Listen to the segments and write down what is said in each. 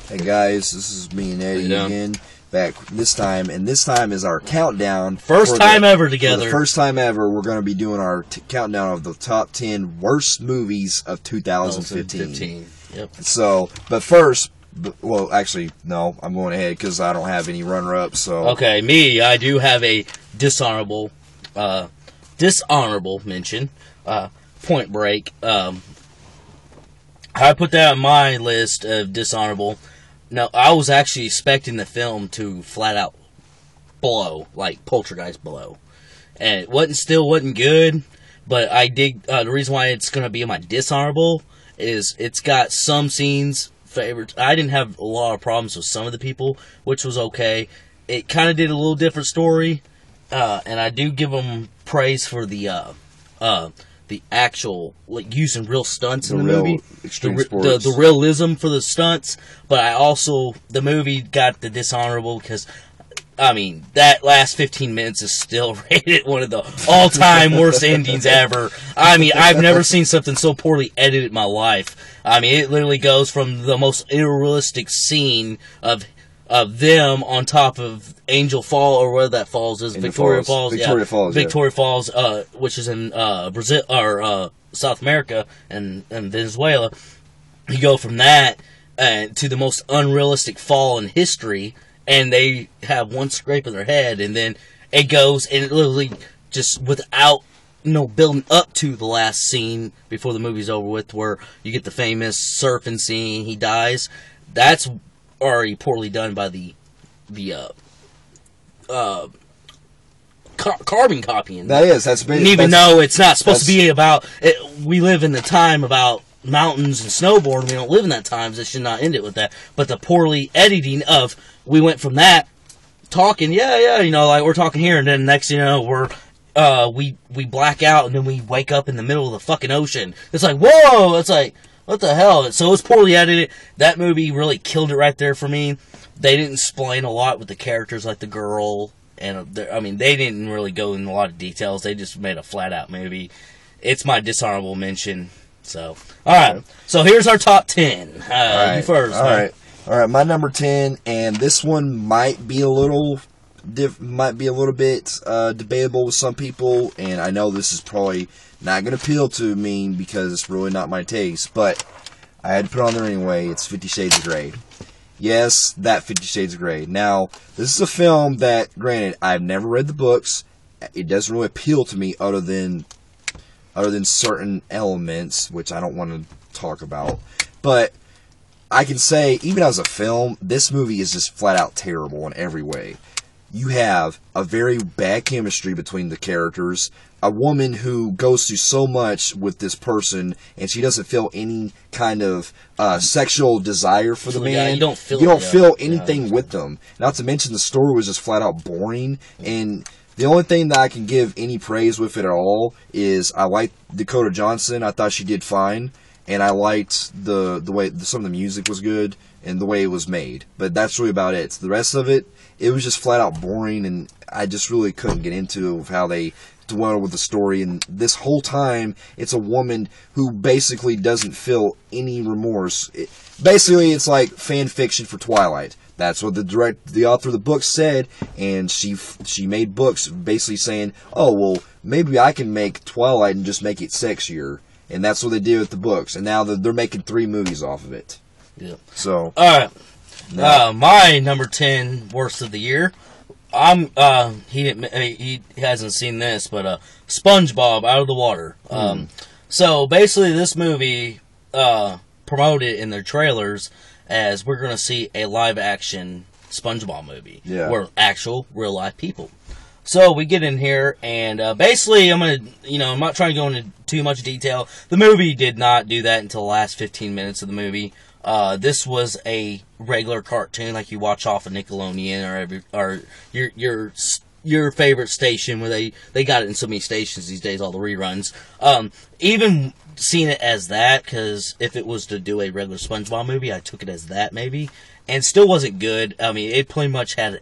Hey guys, this is me and Eddie again, back this time, and this time is our countdown. First time ever together. For the first time ever, we're going to be doing our countdown of the top 10 worst movies of 2015. Yep. So, but first, well, actually, no, I'm going ahead because I don't have any runner-ups. So okay, I do have a dishonorable mention. Point Break. I put that on my list of dishonorable. Now, I was actually expecting the film to flat out blow, like Poltergeist blow. And it still wasn't good, but I dig, the reason why it's going to be in my dishonorable is it's got some scenes favorites. I didn't have a lot of problems with some of the people, which was okay. It kind of did a little different story, and I do give them praise for the actual, like, using real stunts in the movie. Extreme sports. The realism for the stunts. But the movie got the dishonorable because, I mean, that last 15 minutes is still rated one of the all-time worst endings ever. I mean, I've never seen something so poorly edited in my life. I mean, it literally goes from the most unrealistic scene of them on top of Angel Fall, or where that falls is, Victoria Falls. Victoria Falls, which is in Brazil or South America and Venezuela. You go from that to the most unrealistic fall in history, and they have one scrape of their head, and then it goes and it literally just without building up to the last scene before the movie's over with, where you get the famous surfing scene. He dies. That's already poorly done by the carbon copying. That's been, even though it's not supposed to be about it. We live in the time about mountains and snowboarding. We don't live in that time, so it should not end it with that. But the poorly editing of, we went from that talking, like we're talking here, and then next we're we black out, and then we wake up in the middle of the fucking ocean. It's like, whoa! It's like, what the hell? So it's poorly edited. That movie really killed it right there for me. They didn't explain a lot with the characters, like the girl, and they didn't really go in a lot of details. They just made a flat-out movie. It's my dishonorable mention. So, all right. So here's our top 10. You first. All right. My number 10, and this one might be a little bit debatable with some people, and I know this is probably not going to appeal to me because it's really not my taste, but I had to put it on there anyway. It's 50 Shades of Grey. Yes, that 50 Shades of Grey. Now, this is a film that, granted, I've never read the books. It doesn't really appeal to me other than certain elements, which I don't want to talk about. But I can say, even as a film, this movie is just flat out terrible in every way. You have a very bad chemistry between the characters, a woman who goes through so much with this person, and she doesn't feel any kind of sexual desire for the man. You don't feel anything with them. Not to mention the story was just flat out boring, and the only thing that I can give any praise with it at all is I liked Dakota Johnson. I thought she did fine, and I liked the way some of the music was good and the way it was made. But that's really about it. The rest of it, it was just flat out boring, and I just really couldn't get into how they dwell with the story. And this whole time, it's a woman who basically doesn't feel any remorse. Basically, it's like fan fiction for Twilight. That's what the author of the book said, and she made books basically saying, oh, well, maybe I can make Twilight and just make it sexier. And that's what they did with the books. And now they're making 3 movies off of it. Yeah. So. All right. My number 10 worst of the year. He hasn't seen this, but SpongeBob Out of the Water. So basically, this movie promoted in their trailers as we're going to see a live action SpongeBob movie, where actual real life people. So we get in here, and basically, I'm not trying to go into too much detail. The movie did not do that until the last 15 minutes of the movie. This was a regular cartoon like you watch off of Nickelodeon or your favorite station, where they got it in so many stations these days, all the reruns. Even seeing it as that, because if it was to do a regular SpongeBob movie, I took it as that maybe, and still wasn't good. I mean, it pretty much had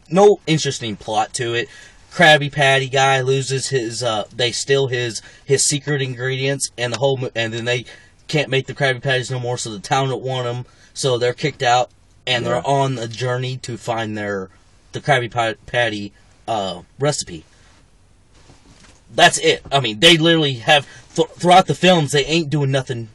no interesting plot to it. Krabby Patty guy loses his, they steal his secret ingredients, and then they can't make the Krabby Patties no more, so the town don't want them, so they're kicked out, and they're on a journey to find the Krabby Patty recipe. That's it. I mean, they literally have, throughout the films, they ain't doing nothing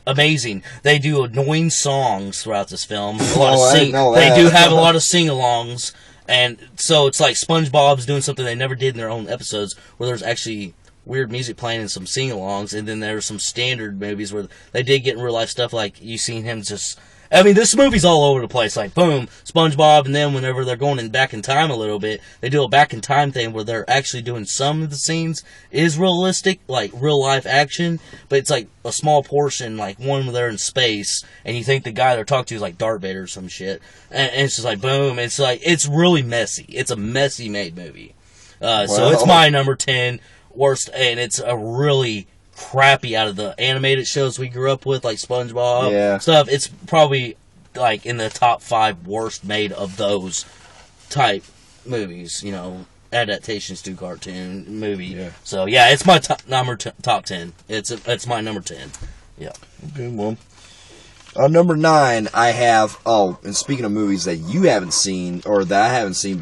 amazing. They do annoying songs throughout this film. A lot of they do have a lot of sing-alongs, and so it's like SpongeBob's doing something they never did in their own episodes, where there's actually weird music playing and some sing-alongs, and then there's some standard movies where they did get in real life stuff, like you seen him just... I mean, this movie's all over the place. Like, boom, SpongeBob, and then whenever they're going back in time a little bit, they do a back in time thing where they're actually doing some of the scenes is realistic, like real life action, but it's like a small portion, like one where they're in space, and you think the guy they're talking to is like Darth Vader or some shit, and it's just like, boom, it's like, it's really messy. It's a messy made movie. So it's my number 10 worst, and it's a really crappy out of the animated shows we grew up with, like SpongeBob stuff. It's probably like in the top 5 worst made of those type movies, you know, adaptations to cartoon movie. Yeah. So yeah, it's my top 10. It's my number 10. Yeah. Okay, well, number 9, I have. Oh, and speaking of movies that you haven't seen, or that I haven't seen,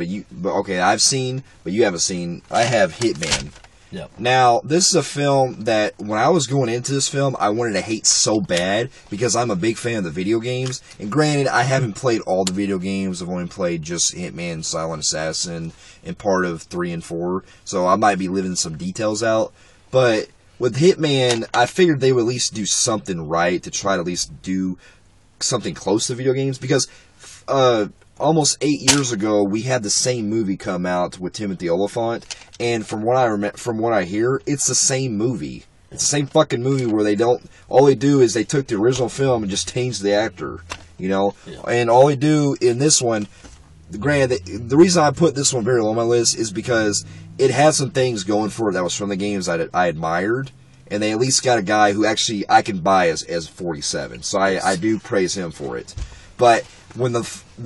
I've seen, but you haven't seen. I have Hitman. Yep. Now, this is a film that, when I was going into this film, I wanted to hate so bad, because I'm a big fan of the video games. And granted, I haven't played all the video games. I've only played just Hitman, Silent Assassin, and part of 3 and 4. So I might be leaving some details out. But with Hitman, I figured they would at least do something right to try to at least do something close to video games. Because almost 8 years ago, we had the same movie come out with Timothy Olyphant, and from what I hear, it's the same movie. It's the same fucking movie where all they do is they took the original film and just changed the actor, you know? Yeah. And all they do in this one, granted, the reason I put this one very low on my list is because it had some things going for it that was from the games I admired, and they at least got a guy who actually I can buy as 47, so I do praise him for it. But when the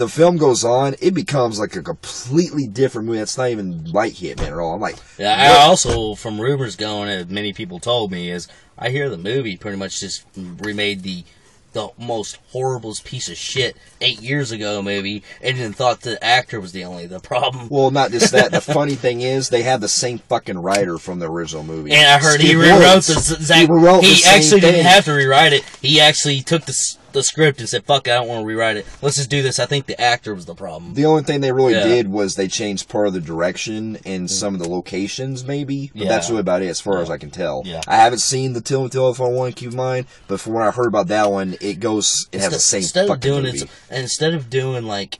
film goes on, it becomes like a completely different movie. It's not even like Hitman at all. I'm like... Yeah, I also, from rumors going, as many people told me, is I hear the movie pretty much just remade the most horriblest piece of shit 8 years ago movie, and then thought the actor was the problem. Well, not just that. The funny thing is, they have the same fucking writer from the original movie. And I heard he rewrote He actually didn't have to rewrite it. He actually took the script and said, fuck it, I don't want to rewrite it. Let's just do this. I think the actor was the problem. The only thing they really did was they changed part of the direction and some of the locations, maybe. But that's really about it, as far as I can tell. Yeah. I haven't seen the Timothy Olyphant one, keep in mind, but from what I heard about that one, it has the same fucking movie. Instead of doing like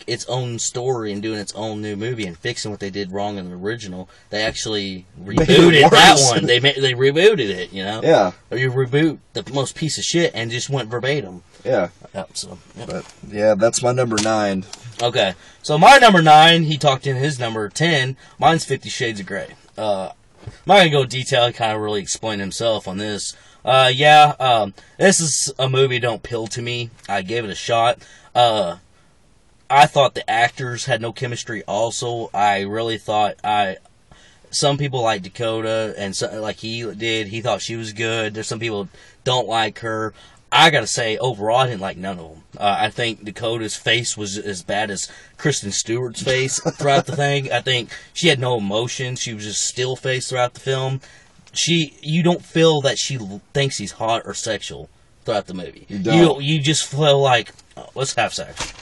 its own story and doing its own new movie and fixing what they did wrong in the original, they actually rebooted that one. They rebooted it, you know? Yeah. Or you reboot the most piece of shit and just went verbatim. Yeah. Yep, so, yep. But, yeah, that's my number 9. Okay. So my number 9, he talked in his number 10. Mine's 50 Shades of Grey. I'm not going to go detail. He kind of really explained himself on this. This is a movie that don't appeal to me. I gave it a shot. I thought the actors had no chemistry also. I really thought some people like Dakota, and like he did. He thought she was good. There's some people don't like her. I gotta say, overall, I didn't like none of them. I think Dakota's face was as bad as Kristen Stewart's face throughout the thing. I think she had no emotion. She was just still face throughout the film. You don't feel that she thinks he's hot or sexual throughout the movie. You don't. You just feel like, let's have sex.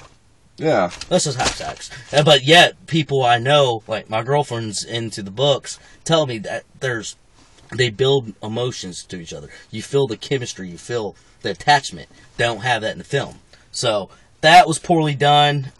Yeah. Let's just have sex. But yet, people I know, like my girlfriend's into the books, tell me that they build emotions to each other. You feel the chemistry, you feel the attachment. They don't have that in the film. So, that was poorly done.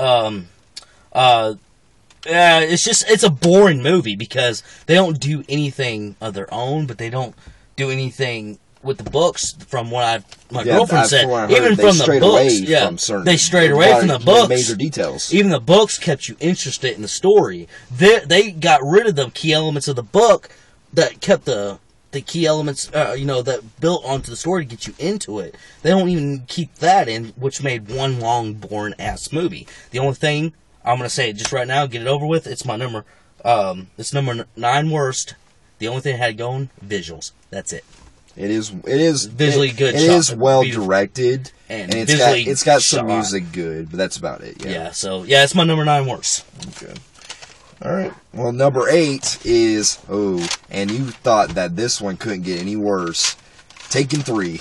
It's a boring movie because they don't do anything of their own, but they don't do anything with the books, from what my girlfriend said. Even from the books, they strayed away from the books. Major details. Even the books kept you interested in the story. They got rid of the key elements of the book that kept the key elements, that built onto the story to get you into it. They don't even keep that in, which made one long, boring ass movie. The only thing I'm gonna say just right now, get it over with. It's my number. It's number 9 worst. The only thing I had going, visuals. That's it. It is visually good. It is well directed, and it's got some shot. music good, but that's about it. Yeah. So yeah, it's my number 9 worst. Okay. All right. Well, number 8 is and you thought that this one couldn't get any worse. Taken 3.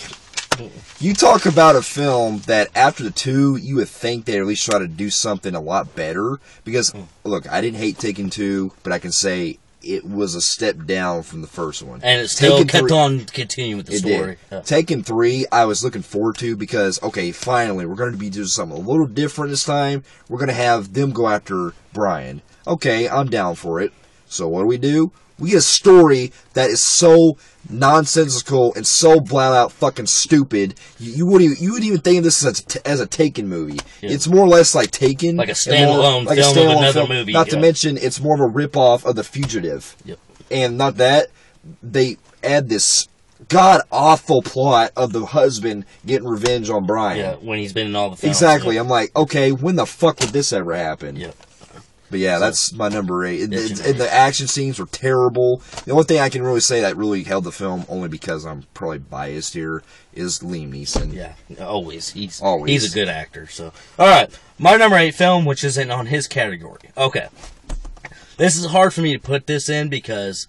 You talk about a film that after the 2, you would think they'd at least try to do something a lot better. Because, look, I didn't hate Taken 2, but I can say it was a step down from the first one. And it still kept on continuing with the story. Yeah. Taken 3, I was looking forward to because, okay, finally, we're going to be doing something a little different this time. We're going to have them go after Brian. Okay, I'm down for it. So what do? We get a story that is so nonsensical and so flat out fucking stupid. You wouldn't even think of this as a Taken movie. Yeah. It's more or less like Taken, like a standalone film of another movie. Not to mention, it's more of a ripoff of The Fugitive. Yep. And not that, they add this god awful plot of the husband getting revenge on Brian. Yeah, when he's been in all the films. Exactly. Yeah. I'm like, okay, when the fuck would this ever happen? Yep. But yeah, that's my number 8. And the action scenes were terrible. The only thing I can really say that really held the film, only because I'm probably biased here, is Liam Neeson. Yeah, always. He's a good actor. So, all right, my number 8 film, which isn't on his category. Okay, this is hard for me to put this in because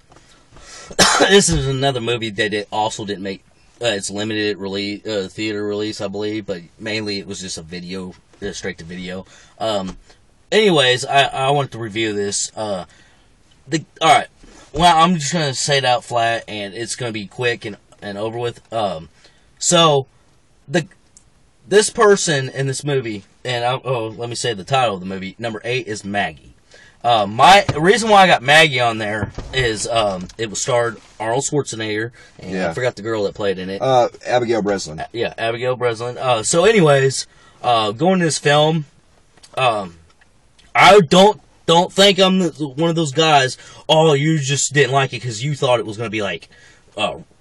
this is another movie that it also didn't make its limited release, theater release, I believe, but mainly it was just a video, straight to video. Anyways, I wanted to review this. Alright. Well, I'm just going to say it out flat, and it's going to be quick and over with. So, this person in this movie, and let me say the title of the movie, number 8 is Maggie. The reason why I got Maggie on there is, it was starred Arnold Schwarzenegger, and I forgot the girl that played in it. Abigail Breslin. Yeah, Abigail Breslin. So anyways, going to this film, I don't think I'm one of those guys, you just didn't like it because you thought it was going to be like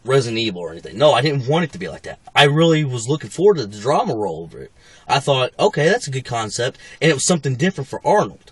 Resident Evil or anything. No, I didn't want it to be like that. I really was looking forward to the drama role over it. I thought, okay, that's a good concept, and it was something different for Arnold.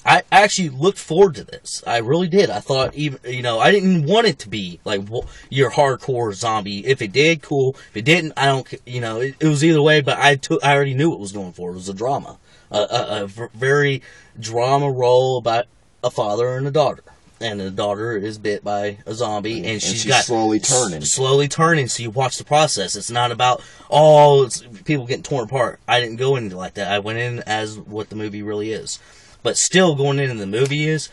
I actually looked forward to this. I really did. I thought, I didn't want it to be like your hardcore zombie. If it did, cool. If it didn't, I don't, it was either way, but I already knew what it was going for. It was a drama. A very drama role about a father and a daughter. And the daughter is bit by a zombie, and she's slowly turning. Slowly turning, so you watch the process. It's not about, it's people getting torn apart. I didn't go into like that. I went in as what the movie really is. But still, going into the movie is,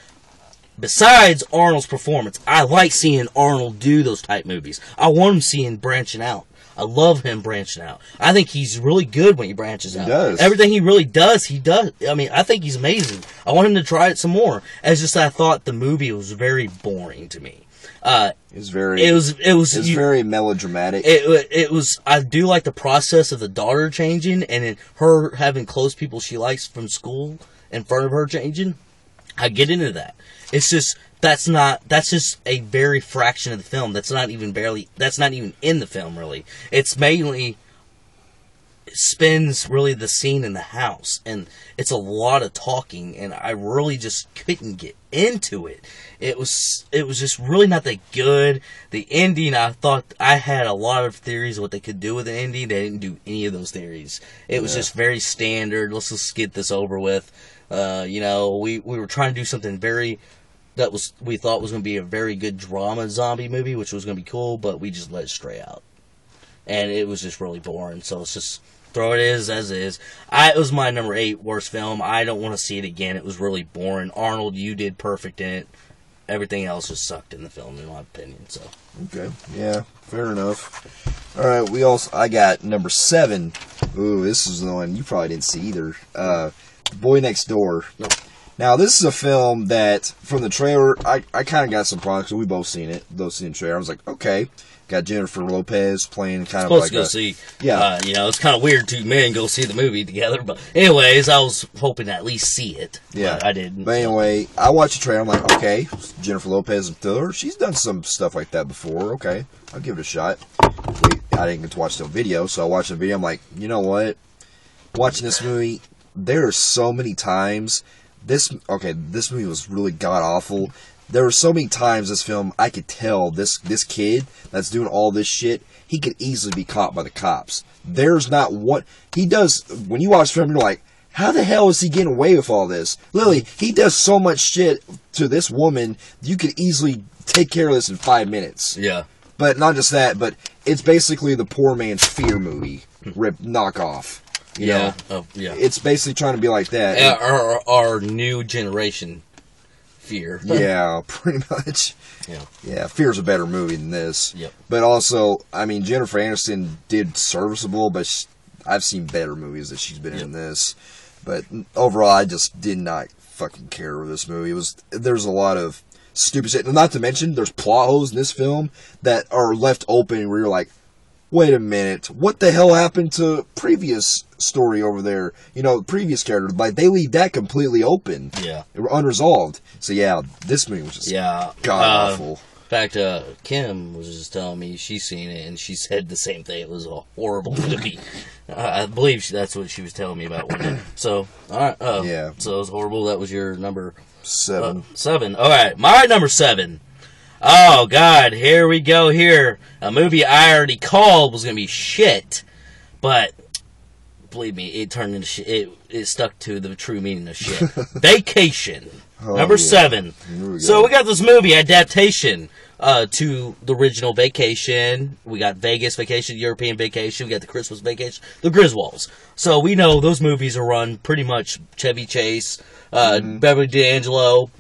besides Arnold's performance, I like seeing Arnold do those type movies. I want him seeing branching out. I love him branching out. I think he's really good when he branches out. He does. Everything he really does, he does. I mean, I think he's amazing. I want him to try it some more. It's just I thought the movie was very boring to me. It was very melodramatic. It was. I do like the process of the daughter changing and then her having close people she likes from school in front of her changing. I get into that. It's just that's just a very fraction of the film. That's not even in the film really. It's mainly spends really the scene in the house, and it's a lot of talking, and I really just couldn't get into it. It was just really not that good. The ending, I thought I had a lot of theories of what they could do with the ending. They didn't do any of those theories. It was just very standard. Let's just get this over with. We were trying to do something we thought was going to be a very good drama zombie movie, which was going to be cool, but we just let it stray out. And it was just really boring, so let's just throw it as is. It was my number 8 worst film. I don't want to see it again. It was really boring. Arnold, you did perfect in it. Everything else just sucked in the film, in my opinion. So okay, yeah, fair enough. All right, I got number 7. Ooh, this is the one you probably didn't see either. Boy Next Door. Nope. Now, this is a film that, from the trailer, I kind of got some problems, because we both seen the trailer. I was like, okay. Got Jennifer Lopez playing kind of like to go see. Yeah. It's kind of weird 2 men go see the movie together. But anyways, I was hoping to at least see it. Yeah. But I didn't. But anyway, I watched the trailer. I'm like, okay, Jennifer Lopez and Thriller. She's done some stuff like that before. Okay, I'll give it a shot. I didn't get to watch the video, so I watched the video. I'm like, you know what? Watching this movie, there are so many times... This movie was really god-awful. there were so many times this film I could tell this kid that's doing all this shit, he could easily be caught by the cops. There's not one he does when you watch the film, you're like, how the hell is he getting away with all this? Literally, he does so much shit to this woman, you could easily take care of this in 5 minutes. Yeah. But not just that, but it's basically the poor man's Fear movie knockoff. You know? Oh, yeah. It's basically trying to be like that. Our new generation Fear. Yeah, pretty much. Yeah, Fear's a better movie than this. Yep. But also, I mean, Jennifer Aniston did serviceable, but I've seen better movies that she's been in this. But overall, I just did not fucking care for this movie. There's a lot of stupid shit. Not to mention, there's plot holes in this film that are left open where you're like, wait a minute, what the hell happened to previous story over there? You know, previous character. Like, they leave that completely open. Yeah. Unresolved. So, yeah, this movie was just god-awful. In fact, Kim was just telling me she's seen it, and she said the same thing. It was a horrible movie. I believe that's what she was telling me about one day. So, all right. Yeah. So it was horrible. That was your number 7. 7. All right. My number 7. Oh, God. Here we go here. A movie I already called was going to be shit. But, believe me, it turned into shit. It stuck to the true meaning of shit. Vacation. Number 7. So we got this movie adaptation to the original Vacation. We got Vegas Vacation, European Vacation. We got the Christmas Vacation, the Griswolds. So we know those movies are run pretty much Chevy Chase, Beverly D'Angelo.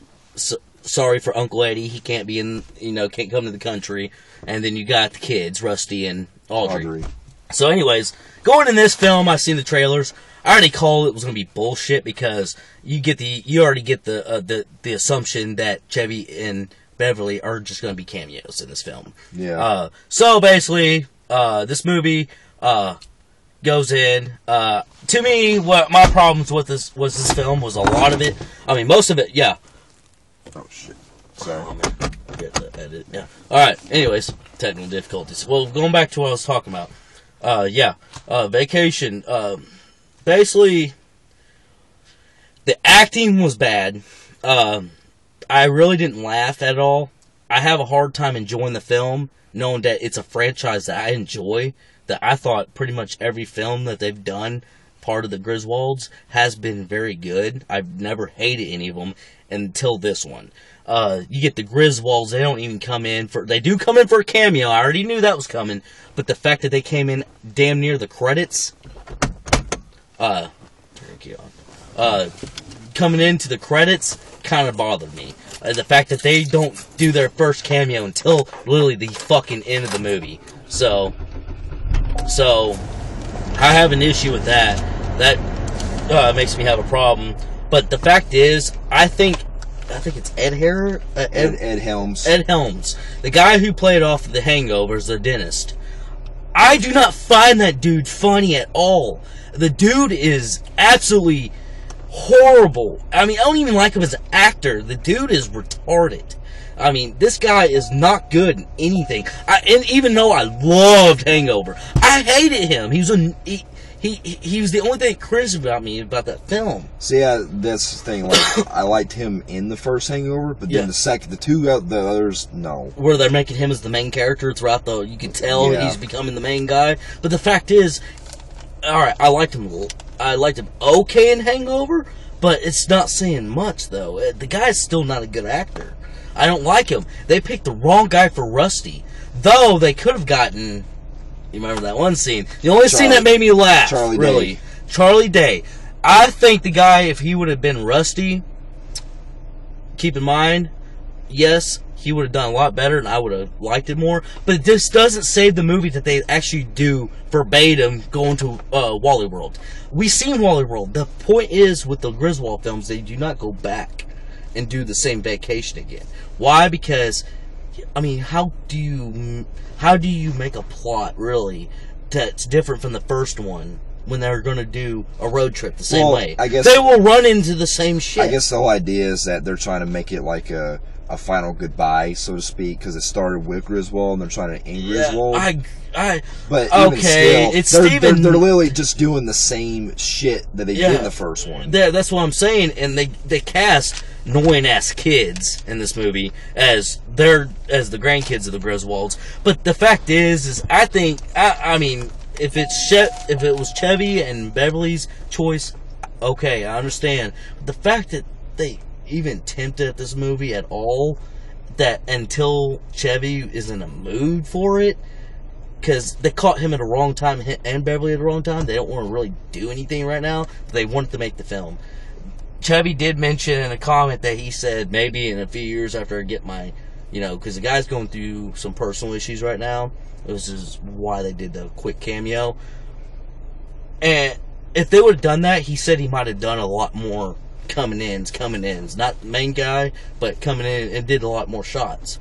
Sorry for Uncle Eddie, he can't be in, can't come to the country. And then you got the kids, Rusty and Audrey. So anyways, going in this film, I've seen the trailers. I already called it was going to be bullshit because you already get the assumption that Chevy and Beverly are just going to be cameos in this film. Yeah. So basically, this movie goes in. To me, what my problems with this film was a lot of it. I mean, most of it, yeah. Oh shit! Sorry. Oh, man. I get to edit. Yeah. All right. Anyways, technical difficulties. Well, going back to what I was talking about. Vacation. Basically, the acting was bad. I really didn't laugh at all. I have a hard time enjoying the film, knowing that it's a franchise that I enjoy, that I thought pretty much every film that they've done, part of the Griswolds, has been very good. I've never hated any of them until this one. You get the Griswolds, they don't even come in for... They do come in for a cameo, I already knew that was coming, but the fact that they came in damn near the credits... coming into the credits kind of bothered me. The fact that they don't do their first cameo until literally the fucking end of the movie. So I have an issue with that. That makes me have a problem. But the fact is, I think it's Ed Helms. Ed Helms, the guy who played off The Hangovers, the dentist. I do not find that dude funny at all. The dude is absolutely horrible. I mean, I don't even like him as an actor. The dude is retarded. I mean, this guy is not good in anything. And even though I loved Hangover, I hated him. He was the only thing that cringed about me about that film. See, that's the thing. Like, I liked him in the first Hangover, but then the others, no. Where they're making him as the main character throughout you can tell he's becoming the main guy. But the fact is, alright, I liked him okay in Hangover, but it's not saying much, though. The guy's still not a good actor. I don't like him. They picked the wrong guy for Rusty. Though, they could have gotten... You remember that one scene? The only scene that made me laugh, Charlie Day. I think the guy, if he would have been Rusty, keep in mind, yes, he would have done a lot better and I would have liked it more. But this doesn't save the movie that they actually do verbatim going to Wally World. We've seen Wally World. The point is, with the Griswold films, they do not go back and do the same vacation again. Why? Because, I mean, how do you make a plot, really, that's different from the first one when they're going to do a road trip the same way? I guess they will run into the same shit. I guess the whole idea is that they're trying to make it like a a final goodbye, so to speak, because it started with Griswold and they're trying to end Griswold. But even still, it's they're literally just doing the same shit that they did in the first one. That's what I'm saying, and they cast annoying ass kids in this movie as the grandkids of the Griswolds. But the fact is I think I mean if it was Chevy and Beverly's choice, okay, I understand. But the fact that they even tempted at this movie at all, that until Chevy is in a mood for it, because they caught him at the wrong time and Beverly at the wrong time. They don't want to really do anything right now. They wanted to make the film. Chevy did mention in a comment that he said maybe in a few years after I get my, because the guy's going through some personal issues right now. This is why they did the quick cameo. And if they would have done that, he said he might have done a lot more coming ins. Not the main guy, but coming in and did a lot more shots.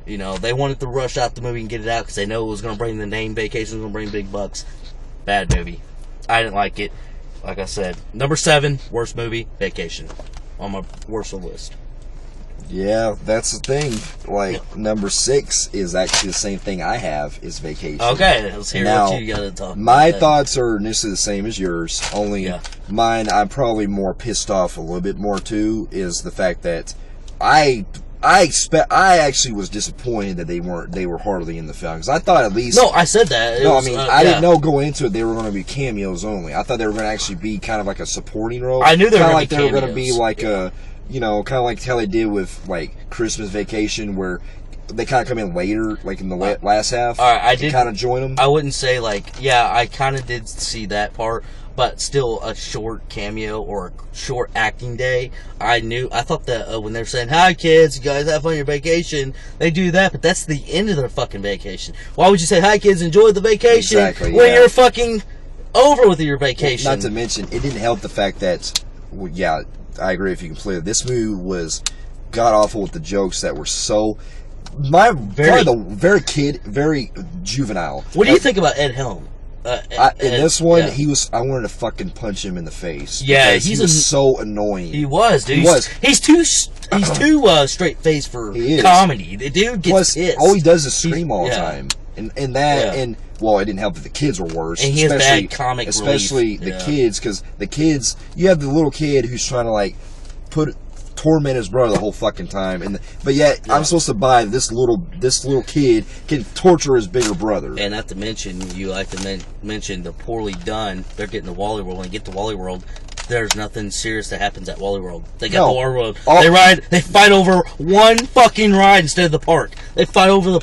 They wanted to rush out the movie and get it out because they know it was going to bring the name Vacation, was going to bring big bucks. Bad movie. I didn't like it. Like I said, number 7, worst movie, Vacation. On my worst list. Yeah, that's the thing. Number 6 is actually the same thing I have, is Vacation. Okay, let's hear what you got to talk about. My thoughts are initially the same as yours. Only mine, I'm probably more pissed off a little bit more too, is the fact that I actually was disappointed that they were hardly in the film, because I thought at least... No, I said that. I didn't know going into it they were going to be cameos only. I thought they were going to actually be kind of like a supporting role. I knew they were going to be cameos. They were going to be like a, kind of like how they did with like Christmas Vacation, where they kind of come in later, like in the last half. All right, I did kind of join them. I wouldn't say I kind of did see that part. But still, a short cameo or a short acting day. I thought that when they're saying, "Hi kids, you guys have fun on your vacation," they do that, but that's the end of their fucking vacation. Why would you say, "Hi kids, enjoy the vacation," when you're fucking over with your vacation? Well, not to mention, it didn't help the fact that, I agree with you completely. This movie was god awful with the jokes that were so very juvenile. What do you think about Ed Helm? In this one, I wanted to fucking punch him in the face. Yeah, he was so annoying. He was, dude. He's too straight faced for comedy. The dude gets pissed. All he does is scream all the time. And it didn't help that the kids were worse. And he has bad comic relief. Especially the kids, because the kids, you have the little kid who's trying to torment his brother the whole fucking time, but yet I'm supposed to buy this little kid can torture his bigger brother. And not to mention, you like to mention the poorly done. They're getting to Wally World. When they get to Wally World, there's nothing serious that happens at Wally World. They got to Wally World. They fight over one fucking ride instead of the park. They fight over the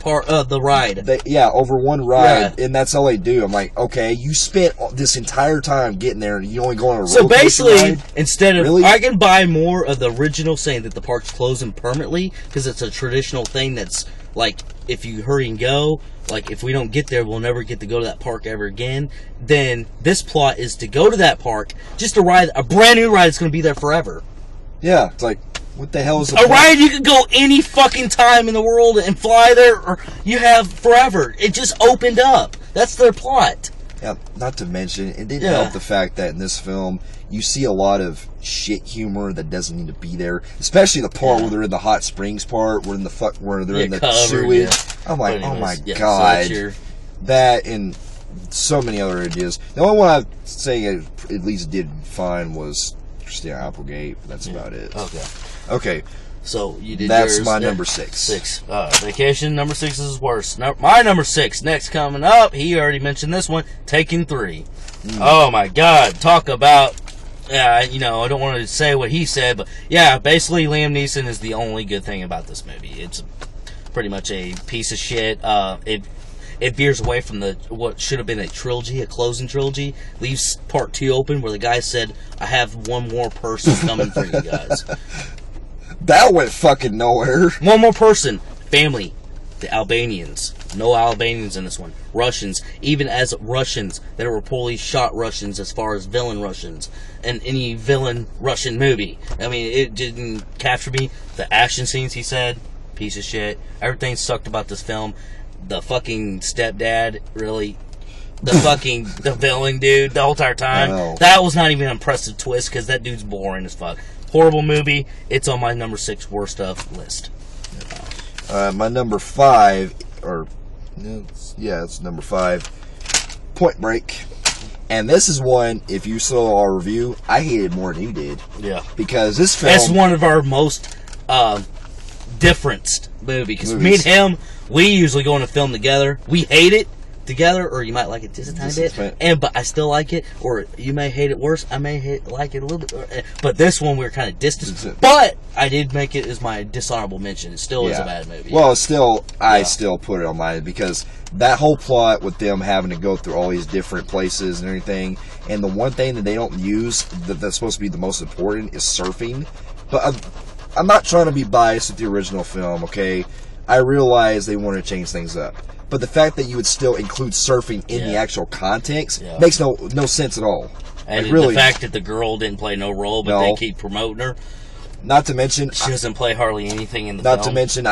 ride. Over one ride, and that's all they do. I'm like, okay, you spent this entire time getting there, and you only go on a roller So basically, ride? Instead of, I can buy more of the original saying that the park's closing permanently, because it's a traditional thing that's like, if you hurry and go, like, if we don't get there, we'll never get to go to that park ever again. Then this plot is to go to that park, just to ride a brand new ride that's going to be there forever. Yeah, it's like, what the hell is a ride you can go any fucking time in the world and fly there, or you have forever. It just opened up. That's their plot. Yeah, not to mention, it didn't help the fact that in this film, you see a lot of shit humor that doesn't need to be there. Especially the part where they're in the hot springs part, where they're in the sewage. Yeah. I'm like, oh my god. That and so many other ideas. The only one I'd say at least did fine was Christina Applegate. That's about it. Okay. So you did That's yours. My number 6. Vacation, number 6 is worse. My number 6, next coming up, he already mentioned this one, Taken 3. Oh my god, talk about, I don't want to say what he said, but basically Liam Neeson is the only good thing about this movie. It's pretty much a piece of shit. It veers away from what should have been a trilogy, a closing trilogy, leaves part 2 open where the guy said, I have one more person coming for you guys. That went fucking nowhere. One more person. Family. The Albanians. No Albanians in this one. Russians. Even as Russians, there were poorly shot Russians as far as villain Russians in any villain Russian movie. I mean, it didn't capture me. The action scenes, he said, piece of shit. Everything sucked about this film. The fucking stepdad, really. The villain dude, the whole entire time. That was not even an impressive twist, because that dude's boring as fuck. horrible movie. It's on my number 6 worst of list. My number 5, it's number 5, Point Break. And this is one, if you saw our review, I hated more than you did. Yeah. Because this film... It's one of our most differenced movies. Because me and him, we usually go on a film together. We hate it together, or you might like it just a tiny bit, but I still like it, or you may hate it worse, I may like it a little bit, but this one we were kind of distant, but I did make it as my dishonorable mention. It still is a bad movie. Well, I still put it on mine, because that whole plot with them having to go through all these different places and everything, and the one thing that they don't use that's supposed to be the most important is surfing. But I'm not trying to be biased with the original film, okay? I realize they want to change things up. But the fact that you would still include surfing in the actual context makes no sense at all. And the fact that the girl didn't play no role, but they keep promoting her. Not to mention, she doesn't play hardly anything in the film. Not to mention,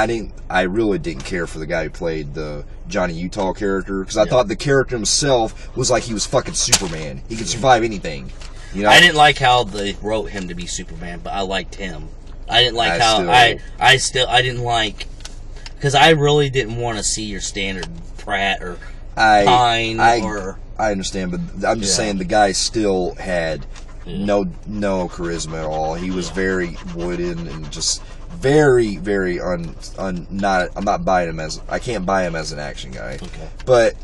I really didn't care for the guy who played the Johnny Utah character, because I thought the character himself was like he was fucking Superman. He could survive anything. You know? I didn't like how they wrote him to be Superman, but I liked him. I didn't like I didn't like, because I really didn't want to see your standard Pratt or Pine or... I understand, but I'm just saying the guy still had no charisma at all. He was very wooden and just very, very I'm not buying him as... I can't buy him as an action guy. Okay. But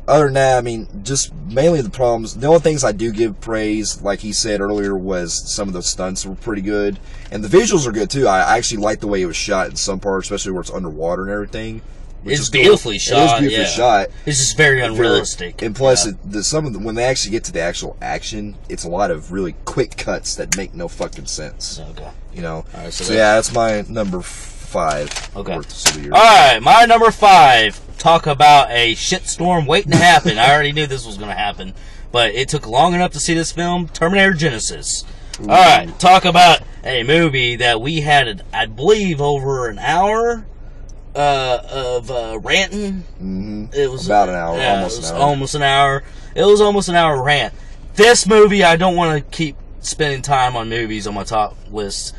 other than that, I mean, just mainly the problems. The only things I do give praise, like he said earlier, was some of the stunts were pretty good. And the visuals are good, too. I actually like the way it was shot in some parts, especially where it's underwater and everything. It's beautifully shot. It is beautifully shot. It's just very unrealistic. And plus, when they actually get to the actual action, it's a lot of really quick cuts that make no fucking sense. Okay. You know? All right, so that's my number 5. Okay. Alright, my number 5. Talk about a shitstorm waiting to happen. I already knew this was going to happen, but it took long enough to see this film, Terminator Genisys. Alright, talk about a movie that we had, I believe, over an hour of ranting. Mm-hmm. It was about an hour, almost an hour. It was almost an hour rant. This movie, I don't want to keep spending time on movies on my top list.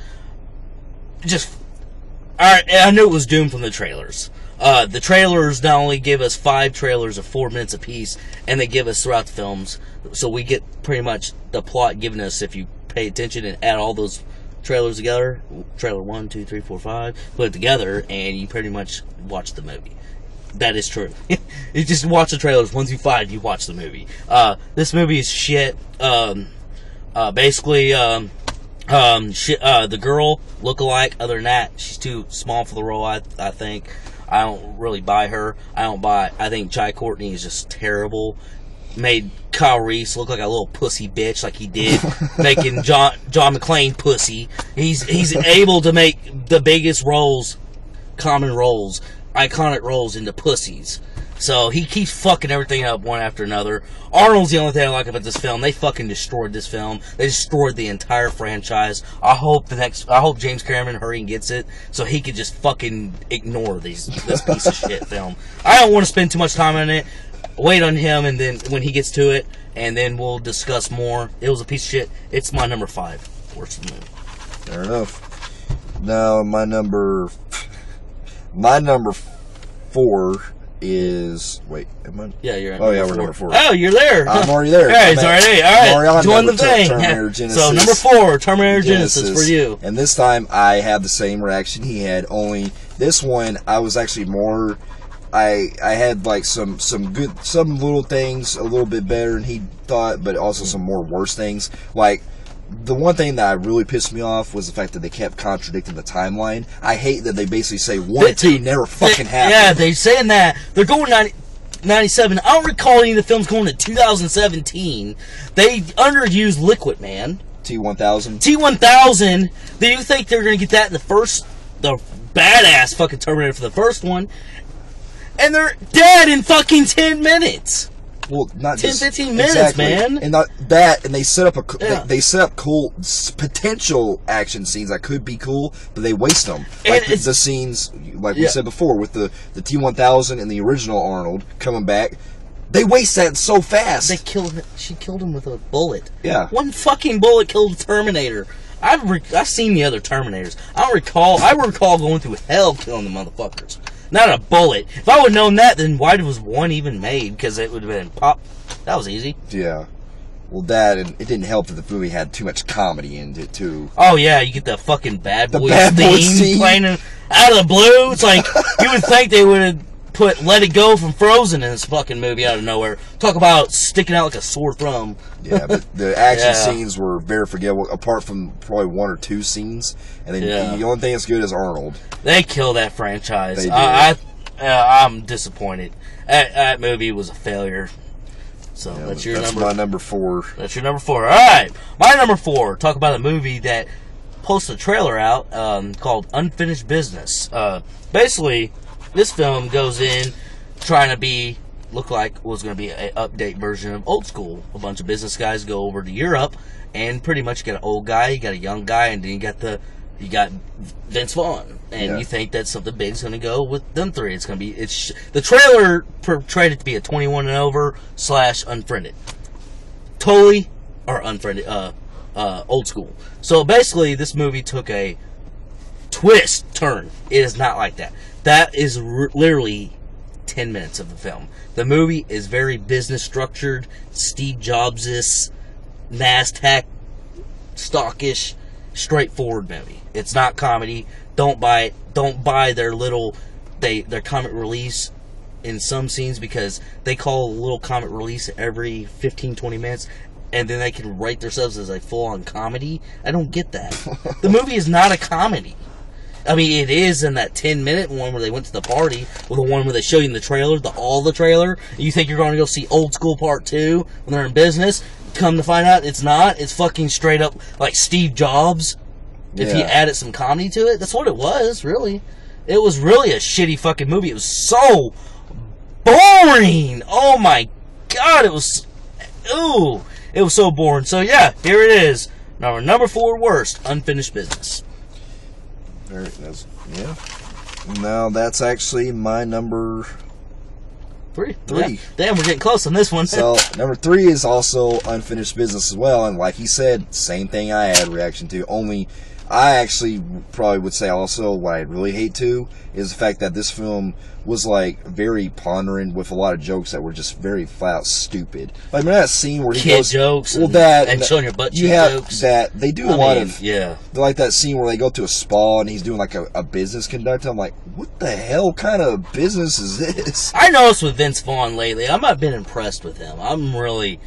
I knew it was doomed from the trailers. The trailers not only give us 5 trailers of 4 minutes apiece, and they give us throughout the films, so we get pretty much the plot given us if you pay attention and add all those trailers together, trailer 1, 2, 3, 4, 5, put it together, and you pretty much watch the movie. That is true. You just watch the trailers 1 through 5, you watch the movie. This movie is shit. Basically, the girl lookalike. Other than that, she's too small for the role. I think I don't really buy her. I think Jai Courtney is just terrible. Made Kyle Reese look like a little pussy bitch, like he did, making John McClane pussy. He's able to make the biggest roles, common roles, iconic roles into pussies. So he keeps fucking everything up one after another. Arnold's the only thing I like about this film. They fucking destroyed this film. They destroyed the entire franchise. I hope James Cameron hurry and gets it so he could just fucking ignore this piece of shit film. I don't want to spend too much time on it. Wait on him, and then when he gets to it, and then we'll discuss more. It was a piece of shit. It's my number 5 worst movie. Fair enough. Now my number 4 is Yeah, you're. We're number 4. Oh, you're there. I'm already there. All right. Join the thing. Terminator Genisys. So number 4, Terminator Genisys for you. And this time I had the same reaction he had. Only this one I was actually more. I had like some little things a little bit better than he thought, but also some more worse things. Like, the one thing that really pissed me off was the fact that they kept contradicting the timeline. I hate that they basically say 1 and 2 never fucking happened. Yeah, they're saying that. They're going 97. I don't recall any of the films going to 2017. They underused Liquid Man. T-1000. T-1000. Do you think they're going to get that in the badass fucking Terminator for the first one? And they're dead in fucking 10 minutes. Well, not 10, just 15 minutes, exactly. man. And not that, and they set up they set up cool potential action scenes that could be cool, but they waste them. Like the scenes, like we said before, with the T-1000 and the original Arnold coming back. They waste that so fast. She killed him with a bullet. Yeah. 1 fucking bullet killed the Terminator. I've seen the other Terminators. I recall going through hell killing the motherfuckers. Not a bullet. If I would have known that, then why was one even made? Because it would have been pop. That was easy. Yeah. Well, that, and it didn't help that the movie had too much comedy in it, too. Oh, yeah, you get the fucking Bad Boys theme playing out of the blue. It's like, you would think they would have put Let It Go from Frozen in this fucking movie out of nowhere. Talk about sticking out like a sore thumb. Yeah, but the action scenes were very forgettable, apart from probably one or two scenes. And then the only thing that's good is Arnold. They kill that franchise. They did. I'm disappointed. That movie was a failure. So that's my number 4. That's your number 4. All right, my number 4. Talk about a movie that posted a trailer out called Unfinished Business. Basically, this film goes in trying to look like was going to be an update version of Old School. A bunch of business guys go over to Europe and pretty much get an old guy, you got a young guy, and then you got Vince Vaughn, and you think that something big's going to go with them three. It's going to be the trailer portrayed it to be a 21 and over / unfriended, totally or unfriended, Old School. So basically, this movie took a twist turn. It is not like that. That is literally 10 minutes of the film. The movie is very business structured, Steve Jobs-ish, NASDAQ stockish, straightforward movie. It's not comedy. Don't buy it. Don't buy their comic release in some scenes, because they call a little comic release every 15-20 minutes, and then they can write themselves as a full-on comedy. I don't get that. The movie is not a comedy. I mean, it is in that 10-minute one where they went to the party, or the one where they show you in the trailer, the trailer. You think you're going to go see Old School Part 2 when they're in business. Come to find out, it's not. It's fucking straight up like Steve Jobs. If he added some comedy to it, that's what it was, really. It was really a shitty fucking movie. It was so boring. Oh my god, it was so boring. So yeah, here it is. Number 4 worst, Unfinished Business. Now that's actually my number 3. Yeah. Damn, we're getting close on this one. So number 3 is also Unfinished Business as well, and like he said, same thing I had reaction to. Only I actually probably would say also what I really hate too is the fact that this film was like very pondering with a lot of jokes that were just very flat out stupid. Like remember that scene where he goes jokes, and showing your butt cheek jokes. That they do a lot of like that scene where they go to a spa and he's doing like a business conduct. I'm like, what the hell kind of business is this? I noticed with Vince Vaughn lately, I've not been impressed with him. I'm really,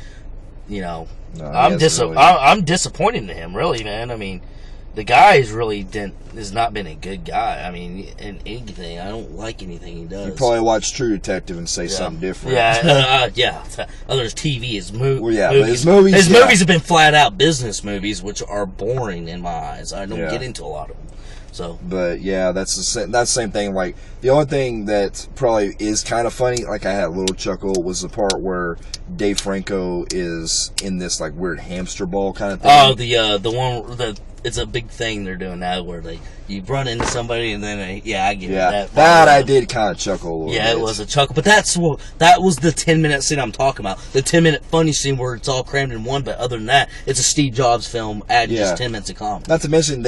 I'm disappointed in him, really, man. I mean, the guy has not been a good guy. I mean, in anything, I don't like anything he does. You probably watch True Detective and say something different. Yeah, Others TV, his movies. Well, yeah, his movies have been flat out business movies, which are boring in my eyes. I don't get into a lot of them. So, but yeah, that's the same thing. Like the only thing that probably is kind of funny, like I had a little chuckle, was the part where Dave Franco is in this like weird hamster ball kind of thing. Oh, the one it's a big thing they're doing now where you run into somebody and then I get it. That I did kind of chuckle a little bit. Yeah, it was a chuckle, but that was the 10-minute scene I'm talking about. The 10-minute funny scene where it's all crammed in one, but other than that, it's a Steve Jobs film adding just 10 minutes of comedy. Not to mention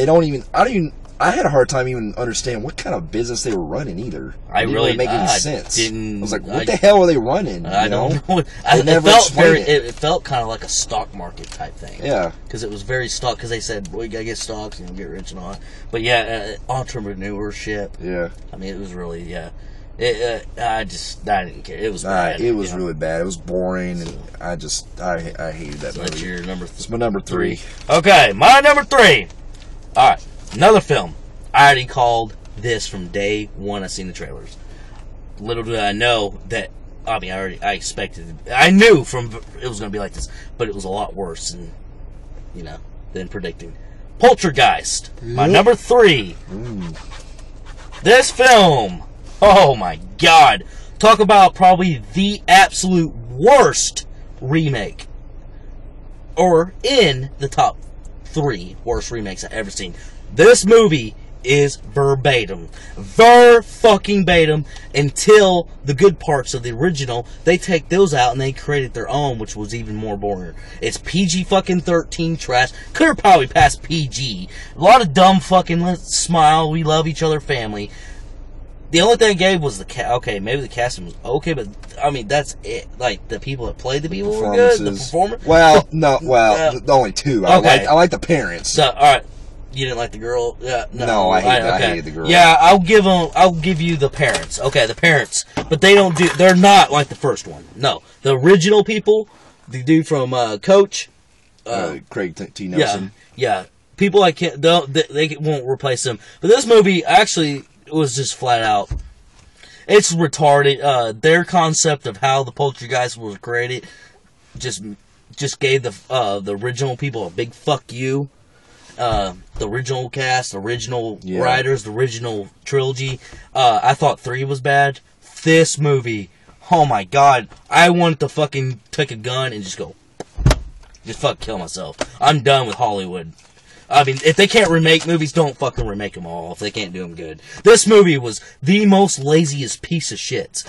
I had a hard time even understanding what kind of business they were running either. It didn't really make any sense. I was like, what the hell are they running? I don't know. It felt kind of like a stock market type thing. Yeah. Because it was very stock, because they said, well, you got to get stocks and get rich and all that. But yeah, entrepreneurship. Yeah. I mean, it was really, I didn't care. It was bad. It was really bad. It was boring, and I hated that movie. That's your number 3. It's my number 3. Okay, my number 3. All right. Another film. I already called this from day one. I seen the trailers. Little did I know that. I mean, I expected. I knew it was going to be like this, but it was a lot worse than predicting. Poltergeist. My number 3. This film. Oh my god! Talk about probably the absolute worst remake, or in the top 3 worst remakes I've ever seen. This movie is verbatim. Ver-fucking-batim, until the good parts of the original, they take those out and they created their own, which was even more boring. It's PG-fucking-13 trash. Could have probably passed PG. A lot of dumb fucking, let's smile, we love each other family. The only thing I gave was the okay, maybe the casting was okay, but I mean that's it. Like the people that played the people were good. The performance. Well, no, the only two. Okay. I like the parents. So, all right, you didn't like the girl. Yeah, no, I hated the girl. Yeah, I'll give you the parents. Okay, the parents, but they're not like the first one. No, the original people, the dude from Coach, Craig T. Nelson. Yeah. People I can't. They won't replace them. But this movie actually was just flat out. It's retarded. Their concept of how the Poltergeist was created just gave the original people a big fuck you. The original cast, the original writers, the original trilogy. I thought 3 was bad. This movie, oh my god, I wanted to fucking take a gun and just fuck kill myself. I'm done with Hollywood. I mean, if they can't remake movies, don't fucking remake them all if they can't do them good. This movie was the most laziest piece of shit.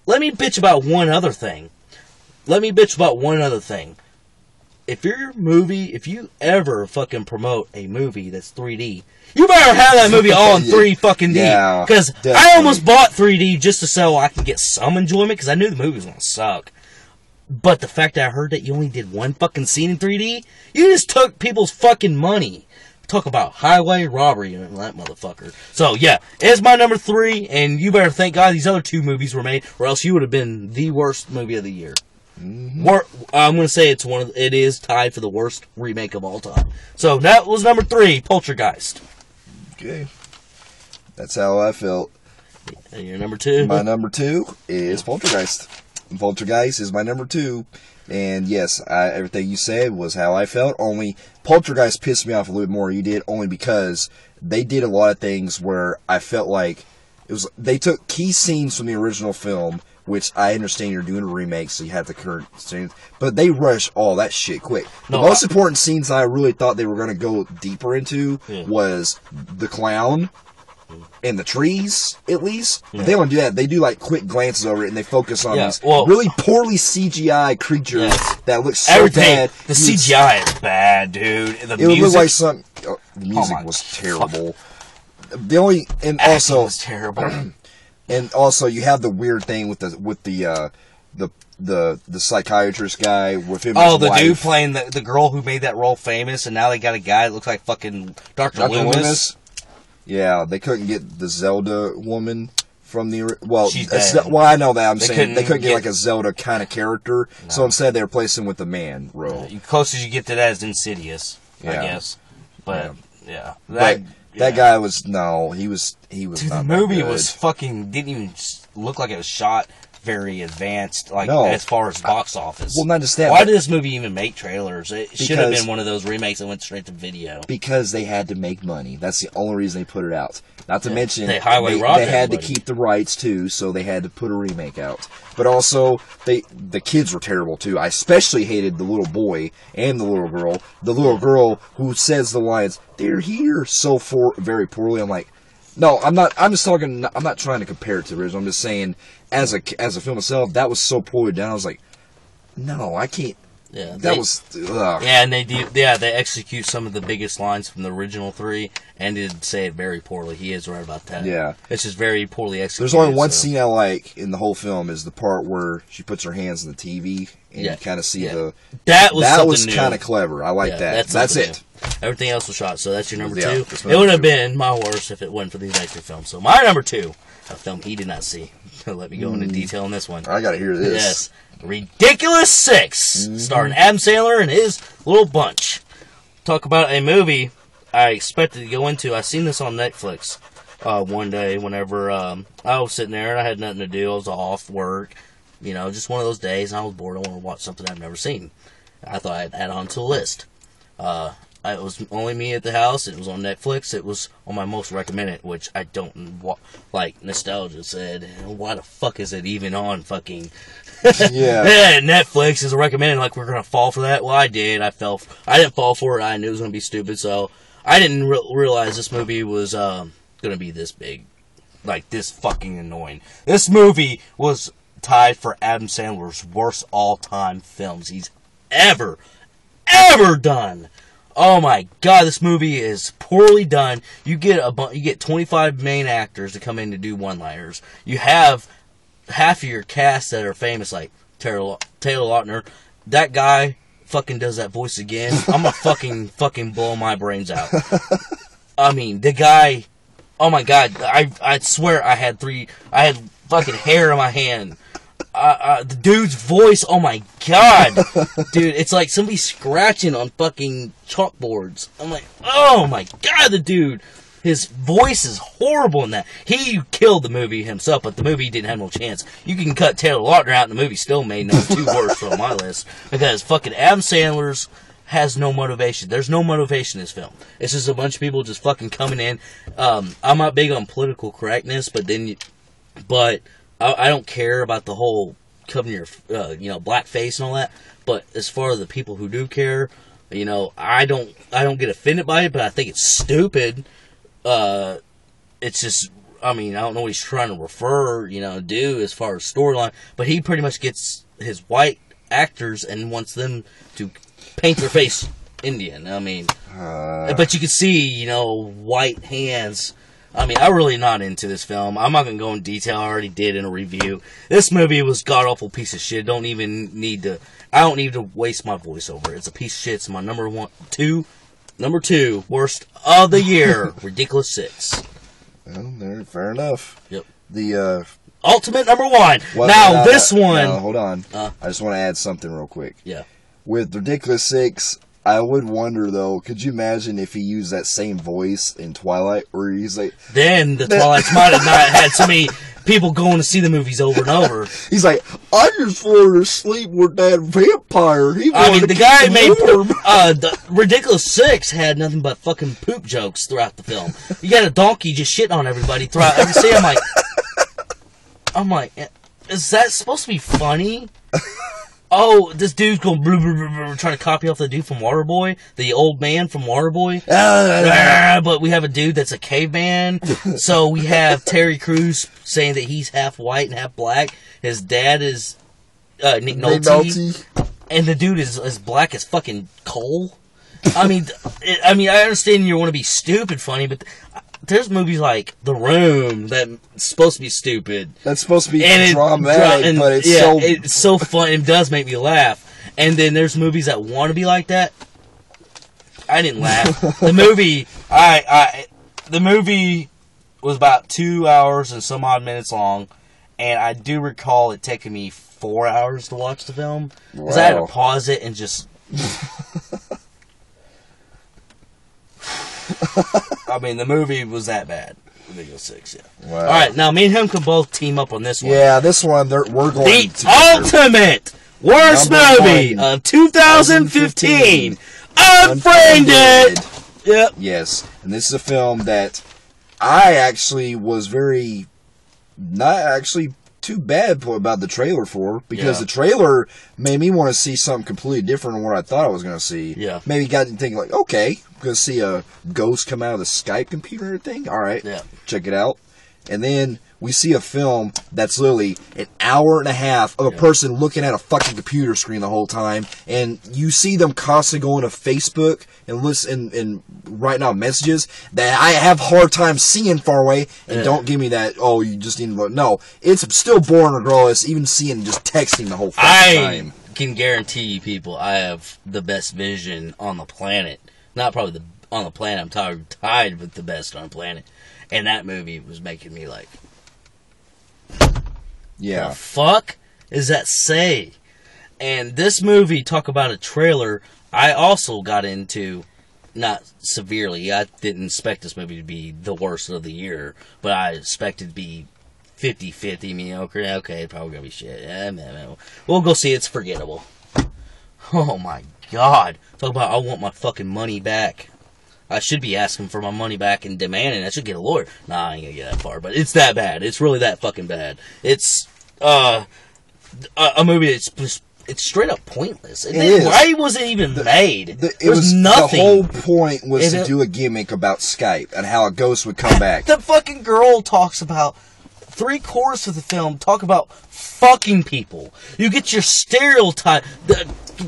Let me bitch about one other thing. If you ever fucking promote a movie that's 3D, you better have that movie all in 3 fucking D. Yeah, because I almost bought 3D just so I could get some enjoyment, because I knew the movie was gonna suck. But the fact that I heard that you only did one fucking scene in 3D, you just took people's fucking money. Talk about highway robbery and that motherfucker. So yeah, it's my number 3, and you better thank God these other 2 movies were made, or else you would have been the worst movie of the year. Mm-hmm. I'm gonna say it is tied for the worst remake of all time. So that was number 3, Poltergeist. Okay, that's how I felt. And your number 2? My number 2 is Poltergeist. Poltergeist is my number 2, and yes, everything you said was how I felt, only Poltergeist pissed me off a little bit more than you did, only because they did a lot of things where I felt like they took key scenes from the original film, which I understand you're doing a remake, so you have the current scenes, but they rush all that shit quick. The most important scenes I really thought they were going to go deeper into was the clown, and the trees, at least. But they don't do that. They do like quick glances over it, and they focus on these really poorly CGI creatures that look so bad. The CGI is bad, dude. The music would look like some. Oh, the music was terrible. The only also was terrible. And also, you have the weird thing with the psychiatrist guy with him. Oh, the wife. Dude playing the girl who made that role famous, and now they got a guy that looks like fucking Dr. Loomis. Yeah, they couldn't get the Zelda woman from the... Well, I know that. I'm saying they couldn't get like a Zelda kind of character, so instead they replaced him with the man role. The closest you get to that is Insidious, I guess. But, that guy was... No, he was Dude, not the movie good. was fucking... Didn't even look like it was shot very advanced, as far as box office. Well, not just that. Why did this movie even make trailers? It should have been one of those remakes that went straight to video. Because they had to make money. That's the only reason they put it out. Not to mention, they had to keep the rights too, so they had to put a remake out. But also, the kids were terrible too. I especially hated the little boy and the little girl. The little girl who says the lines, "They're here," very poorly. I'm like, no, I'm not. I'm just talking. I'm not trying to compare it to the original. I'm just saying, as a film itself, that was so poorly done. I was like, no, I can't. Yeah, and they execute some of the biggest lines from the original 3, and did say it very poorly. He is right about that. Yeah, it's just very poorly executed. There's only one scene I like in the whole film, is the part where she puts her hands on the TV and you kind of see that was kind of clever. I like that. That's it. Everything else was shot, so that's your number 2. It would have been my worst if it wasn't for these extra films. So my number 2, a film he did not see. Let me go into detail on this one. I gotta hear this. Yes. Ridiculous 6, starring Adam Sandler and his little bunch. Talk about a movie I expected to go into. I seen this on Netflix one day whenever I was sitting there and I had nothing to do. I was off work. Just one of those days, and I was bored. I wanted to watch something I've never seen. I thought I'd add on to the list. It was only me at the house. It was on Netflix. It was on my most recommended, which I don't like. Nostalgia said, "Why the fuck is it even on fucking?" Yeah, Netflix is recommended. Like we're gonna fall for that. Well, I did. I didn't fall for it. I knew it was gonna be stupid. So I didn't realize this movie was gonna be this big, like this fucking annoying. This movie was tied for Adam Sandler's worst all-time films he's ever done. Oh my god, this movie is poorly done. You get 25 main actors to come in to do one-liners. You have half of your cast that are famous, like Taylor Lautner. That guy fucking does that voice again. I'm gonna fucking blow my brains out. I mean, the guy. Oh my god, I swear I had fucking hair in my hand. The dude's voice, oh my god. Dude, it's like somebody scratching on fucking chalkboards. I'm like, oh my god, the dude. His voice is horrible in that. He killed the movie himself, but the movie didn't have no chance. You can cut Taylor Lautner out, and the movie still made number 2 worst on my list. Because fucking Adam Sandler's has no motivation. There's no motivation in this film. It's just a bunch of people just fucking coming in. I'm not big on political correctness, but I don't care about the whole covering your, black face and all that. But as far as the people who do care, I don't get offended by it, but I think it's stupid. It's just, I don't know what he's trying to do as far as storyline, but he pretty much gets his white actors and wants them to paint their face Indian. But you can see, white hands. I'm really not into this film. I'm not going to go in detail. I already did in a review. This movie was god-awful piece of shit. I don't need to waste my voice over it. It's a piece of shit. It's my number 2 worst of the year. Ridiculous 6. Well, fair enough. Yep. The ultimate number 1. This one. No, hold on. I just want to add something real quick. Yeah. With Ridiculous 6, I would wonder though. Could you imagine if he used that same voice in Twilight, where he's like, then the Twilights might have not had so many people going to see the movies over and over. He's like, I just fallen asleep with that vampire. The guy made the Ridiculous 6 had nothing but fucking poop jokes throughout the film. You got a donkey just shitting on everybody throughout every scene. I'm like, is that supposed to be funny? Oh, this dude's going blah, blah, blah, blah, trying to copy off the dude from Waterboy, the old man from Waterboy. But we have a dude that's a caveman. So we have Terry Crews saying that he's half white and half black. His dad is Nick Nolte. And the dude is as black as fucking coal. I understand you want to be stupid funny, but there's movies like The Room that's supposed to be stupid. That's supposed to be dramatic, but it's so fun. It does make me laugh. And then there's movies that want to be like that. I didn't laugh. The movie was about 2 hours and some odd minutes long, and I do recall it taking me 4 hours to watch the film because I had to pause it and just. The movie was that bad. Ridiculous 6, yeah. Wow. All right, now me and him can both team up on this one. Yeah, this one we're going the ultimate worst movie of 2015, Unfriended. Yep. Yes, and this is a film that I actually was not actually too bad about the trailer for, because the trailer made me want to see something completely different than what I thought I was going to see. Yeah. Maybe got me thinking okay, I'm going to see a ghost come out of the Skype computer thing. All right. Yeah. Check it out. And then we see a film that's literally an hour and a half of a person looking at a fucking computer screen the whole time, and you see them constantly going to Facebook and listen and writing out messages that I have a hard time seeing far away, and don't give me that, you just need to look. No, it's still boring regardless, even seeing just texting the whole fucking time. I can guarantee you people, I have the best vision on the planet. Not probably on the planet, I'm tied with the best on the planet. And that movie was making me like, yeah, the fuck is that say? And this movie, talk about a trailer, I also got into, not severely, I didn't expect this movie to be the worst of the year, but I expected it to be 50-50 mediocre. Okay, probably gonna be shit. We'll go see, it's forgettable. Oh my god. Talk about I want my fucking money back. I should be asking for my money back and demanding. I should get a lawyer. Nah, I ain't gonna get that far, but it's that bad. It's really that fucking bad. It's a movie that's just it's straight up pointless. is. Why was it even made? It was nothing. The whole point was to do a gimmick about Skype and how a ghost would come back. The fucking girl talks about 3/4 of the film talk about fucking people. You get your stereotype.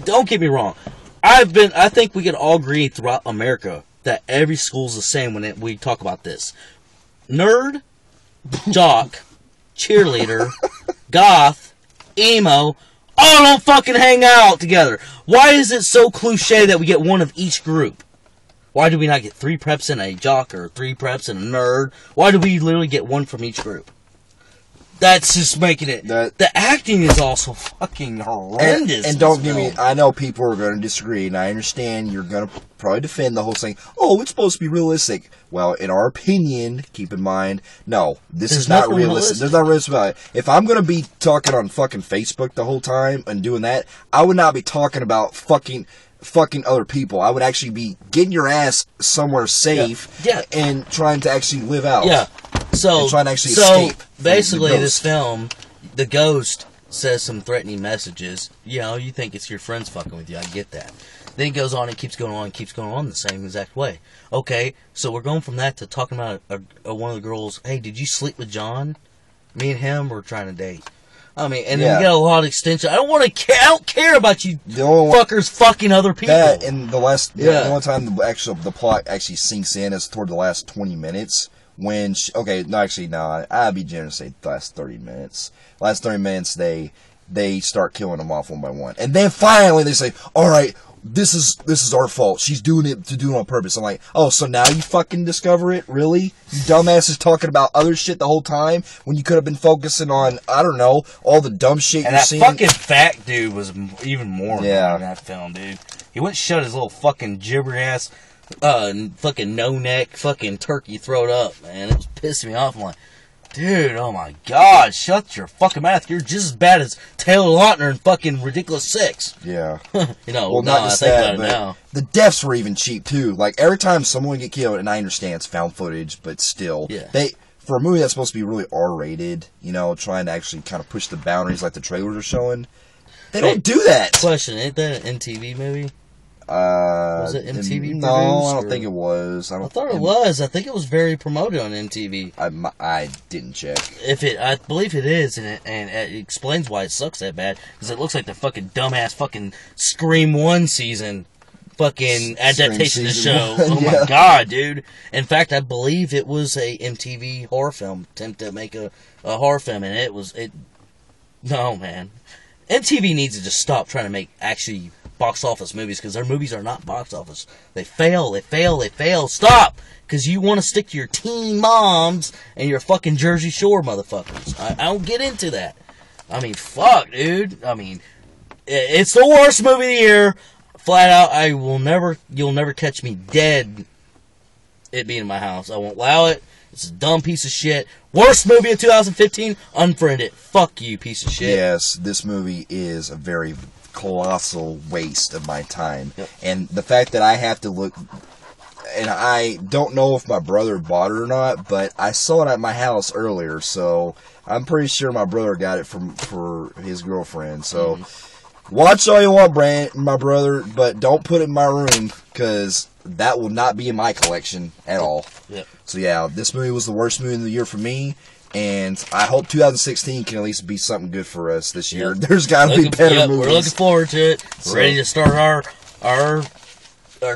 Don't get me wrong. I think we can all agree throughout America that every school's the same when we talk about this. Nerd, jock, cheerleader, goth, emo, all don't fucking hang out together. Why is it so cliche that we get one of each group? Why do we not get 3 preps and a jock or 3 preps and a nerd? Why do we literally get one from each group? That's just making it... the acting is also fucking horrendous. And don't get me... I know people are going to disagree, and I understand you're going to probably defend the whole thing. Oh, it's supposed to be realistic. Well, in our opinion, keep in mind, no, this is not realistic. There's not realistic about it. If I'm going to be talking on fucking Facebook the whole time and doing that, I would not be talking about fucking other people. I would actually be getting your ass somewhere safe and trying to actually live out. Yeah. So, trying to actually escape. Basically, this film, the ghost says some threatening messages. You know, you think it's your friends fucking with you. I get that. Then it goes on and keeps going on and keeps going on the same exact way. Okay, so we're going from that to talking about one of the girls. Hey, did you sleep with John? Me and him were trying to date. I mean, and then we got a lot of extension. I don't care about you fuckers fucking other people. That and the only time the plot actually sinks in is toward the last 20 minutes. When I'd be generous and say the last 30 minutes. Last 30 minutes, they start killing them off one by one, and then finally they say, "All right, this is our fault. She's doing it on purpose." I'm like, "Oh, so now you fucking discover it? Really? You dumbasses talking about other shit the whole time when you could have been focusing on, I don't know, all the dumb shit you're seeing." And that fucking fat dude was even more in that film, dude. He went and shut his little fucking gibber ass. Fucking no neck, fucking turkey throat up, man. It was pissing me off. I'm like, dude, oh my god, shut your fucking mouth. You're just as bad as Taylor Lautner in fucking Ridiculous 6. Yeah. You know, well, not just that, but now. The deaths were even cheap too. Like every time someone get killed, and I understand it's found footage, but still, for a movie that's supposed to be really R-rated, you know, trying to actually kind of push the boundaries like the trailers are showing, they don't do that. Question: ain't that an MTV movie? Was it MTV? No, I don't think it was. I thought it was. I think it was very promoted on MTV. I didn't check. I believe it is, and it explains why it sucks that bad. Because it looks like the fucking dumbass fucking Scream 1 season fucking adaptation of the show. Oh my god, dude! In fact, I believe it was a MTV horror film attempt to make a horror film, and it. No, man, MTV needs to just stop trying to make actually box office movies, because their movies are not box office. They fail. Stop! Because you want to stick to your teen moms and your fucking Jersey Shore motherfuckers. I don't get into that. I mean, fuck, dude. I mean, it's the worst movie of the year. Flat out, you'll never catch me dead it being in my house. I won't allow it. It's a dumb piece of shit. Worst movie of 2015? Unfriend it. Fuck you, piece of shit. Yes, this movie is a very colossal waste of my time. Yep. And the fact that I have to look, and I don't know if my brother bought it or not, but I saw it at my house earlier, so I'm pretty sure my brother got it for his girlfriend. So watch all you want, my brother, but don't put it in my room, because that will not be in my collection at all. Yep. So yeah, this movie was the worst movie of the year for me. And I hope 2016 can at least be something good for us this year. Yep. There's got to be better movies. We're looking forward to it. We're ready to start our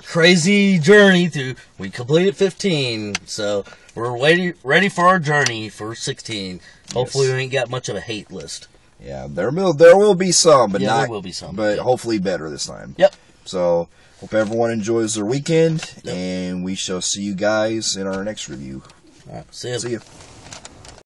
crazy journey through. We completed 15, so we're ready for our journey for 16. Hopefully, we ain't got much of a hate list. Yeah, there will be some, but there will be some. But hopefully better this time. Yep. So hope everyone enjoys their weekend, and we shall see you guys in our next review. All right, see ya.